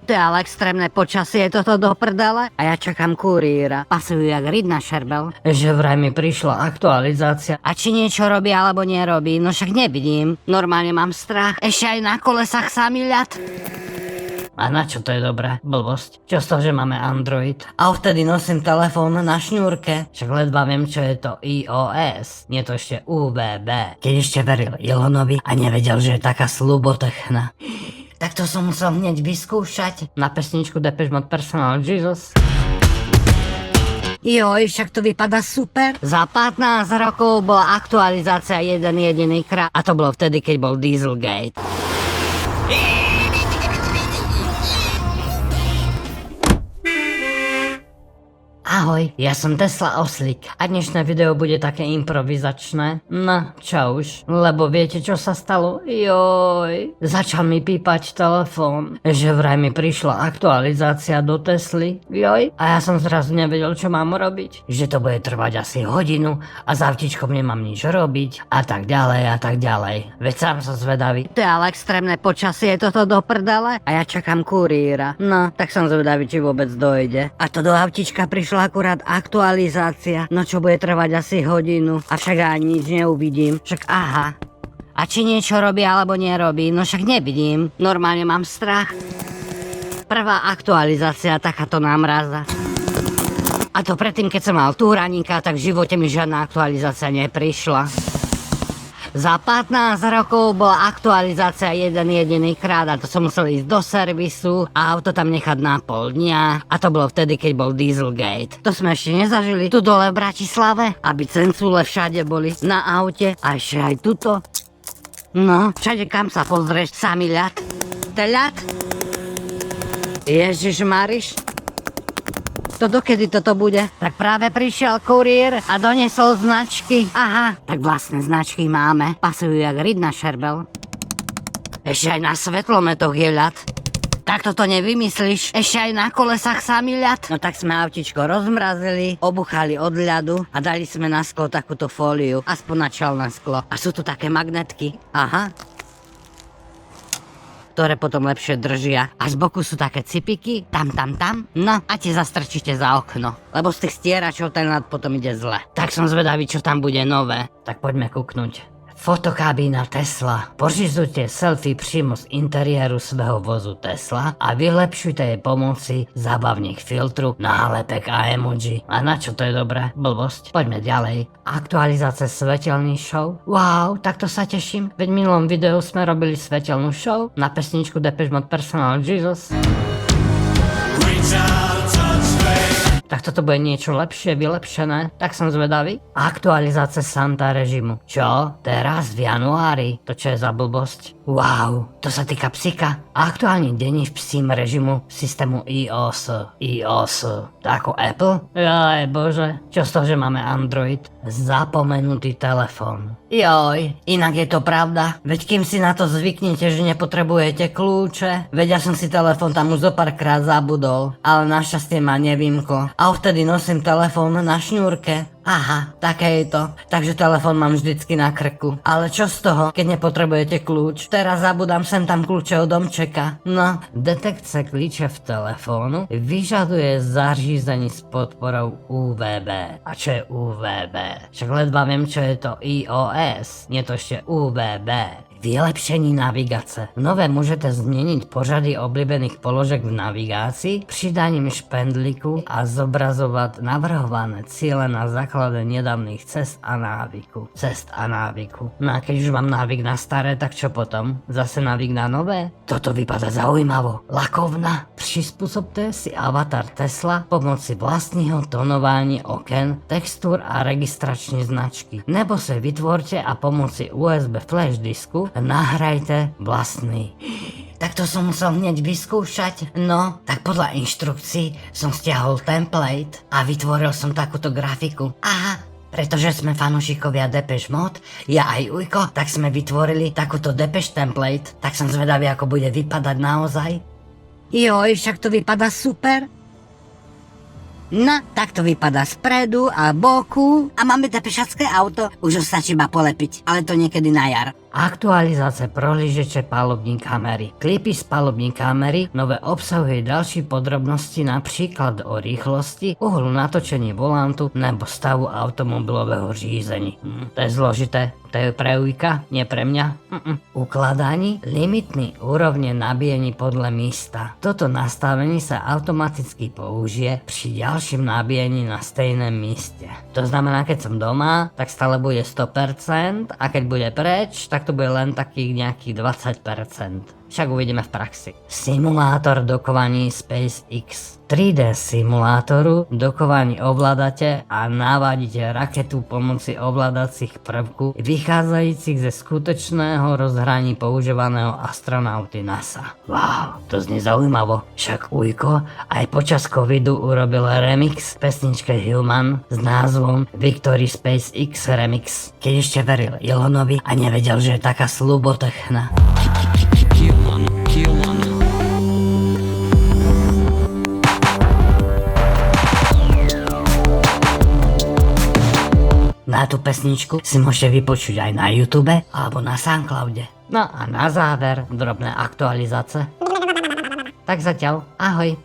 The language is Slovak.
To je ale extrémne počasie toto do prdele a ja čakám kuríra. Pasujú jak ryd na šerbel. Že vraj mi prišla aktualizácia. A či niečo robí alebo nerobí, no však nevidím. Normálne mám strach. Ešte aj na kolesách samý ľad. A na čo to je dobré? Blbosť. Čo z toho, že máme Android? A vtedy nosím telefón na šňúrke. Však ledva viem, čo je to iOS. Nie to ešte UVB. Keď ešte veril Elonovi a nevedel, že je taká slubotechna. Tak to som musel hneď vyskúšať. Na pesničku Depeche Mode Personal Jesus. Joj, však to vypadá super. Za 15 rokov bola aktualizácia jeden jediný krát. A to bolo vtedy, keď bol Dieselgate. Ahoj, ja som Tesla Oslík a dnešné video bude také improvizačné. No, čo už, lebo viete čo sa stalo? Joj, začal mi pípať telefón, že vraj mi prišla aktualizácia do Tesly. Joj, a ja som zrazu nevedel, čo mám robiť. Že to bude trvať asi hodinu a za vtičkom nemám nič robiť a tak ďalej a tak ďalej. Veď sám som zvedavý. To je ale extrémne počasie toto do prdele a ja čakám kuríra. No, tak som zvedavý, či vôbec dojde. A to do avtička prišla akurát aktualizácia, no čo bude trvať asi hodinu, avšak ani nič neuvidím, však aha. A či niečo robí alebo nerobí, no však nevidím, normálne mám strach. Prvá aktualizácia, takáto námraza. A to predtým, keď som mal túraníka, tak v živote mi žiadna aktualizácia neprišla. Za 15 rokov bola aktualizácia jeden jediný krát a to som musel ísť do servisu a auto tam nechať na pol dňa. A to bolo vtedy, keď bol Dieselgate. To sme ešte nezažili tu dole v Bratislave, aby cencúle všade boli na aute a ešte aj tuto. No, všade kam sa pozrieš, samý ľad. To ľad? Ježišmariš. To dokedy toto bude? Tak práve prišiel kuriér a doniesol značky. Aha, tak vlastné značky máme. Pasujú jak ryd na šerbel. Ešte aj na svetlometoch je ľad. Tak toto nevymyslíš. Ešte aj na kolesách samý ľad. No tak sme autičko rozmrazili, obuchali od ľadu a dali sme na sklo takúto fóliu. Aspoň na čelné sklo. A sú tu také magnetky. Aha. Ktoré potom lepšie držia. A z boku sú také cipiky, tam. No a tie zastrčíte za okno. Lebo z tých stieračov ten ľad potom ide zle. Tak som zvedavý, čo tam bude nové. Tak poďme kúknuť. Fotokabína Tesla. Pořizujte selfie přímo z interiéru svého vozu Tesla a vylepšujte jej pomoci zábavných filtru, nálepek a emoji. A na čo to je dobré? Blbosť. Poďme ďalej. Aktualizácia svetelných show. Wow, takto sa teším. Veď v minulom videu sme robili svetelnú show na pesničku Depeche Mode Personal Jesus. Tak toto bude niečo lepšie, vylepšené, tak som zvedavý. Aktualizácia Santa režimu. Čo? Teraz v januári? To čo je za blbosť? Wow, to sa týka psika. Aktuálne denní v psím režimu systému iOS. To ako Apple? Jaj bože, čo z toho, že máme Android? Zapomenutý telefón. Joj, inak je to pravda. Veď kým si na to zvyknete, že nepotrebujete kľúče. Veď ja som si telefón tam už zopárkrát zabudol, ale našťastie ma nevymklo. A vtedy nosím telefón na šňúrke. Aha, také je to. Takže telefón mám vždycky na krku. Ale čo z toho, keď nepotrebujete kľúč? Teraz zabudám sem tam kľúče od domčeka. No, detekce klíče v telefónu vyžaduje zařízení s podporou UVB. A čo je UVB? Však ledva viem, čo je to iOS. Nie to ešte UVB. Vylepšení navigace. Nové môžete zmeniť pořady obľúbených položek v navigácii pridaním špendlíku a zobrazovať navrhované ciele na základe nedávnych cest a návyku. No a keď už mám návyk na staré, tak čo potom? Zase návyk na nové? Toto vypadá zaujímavo. Lakovna. Prispôsobte si avatar Tesla pomoci vlastního tonování oken, textúr a registrační značky. Nebo se vytvorte a pomoci USB flash disku nahrajte vlastný. Tak to som musel hneď vyskúšať. No, tak podľa inštrukcií som stiahol template a vytvoril som takúto grafiku. Aha, pretože sme fanúšikovia Depeche Mode, ja aj Ujko, tak sme vytvorili takúto Depeche template. Tak som zvedavý, ako bude vypadať naozaj. Joj, však to vypadá super. No, tak to vypadá spredu a boku a máme depešacké auto, už ho stačí iba polepiť, ale to niekedy na jar. Aktualizácia prolížeče palubní kamery. Klipy z palubní kamery nové obsahuje ďalšie podrobnosti, napríklad o rýchlosti, uhlu natočení volantu nebo stavu automobilového řízení. To je zložité. To je pre Ujka, nie pre mňa. Ukladaní limitný úrovne nabíjení podľa místa. Toto nastavenie sa automaticky použije pri ďalším nabíjení na stejnom míste. To znamená, keď som doma, tak stále bude 100% a keď bude preč, tak to bude len takých nejakých 20%. Však uvidíme v praxi. Simulátor dokovaní SpaceX. 3D simulátoru dokovaní ovládate a navádite raketu pomoci ovládacích prvkov vychádzajúcich ze skutočného rozhraní používaného astronauty NASA. Wow, to znie zaujímavo. Však Ujko aj počas covidu urobil remix pesničke Human s názvom Victory SpaceX Remix, keď ešte veril Elonovi a nevedel, že je taká slubotechná. Na tú pesničku si môžete vypočuť aj na YouTube alebo na Soundcloude. No a na záver drobné aktualizácie. Tak zatiaľ, ahoj.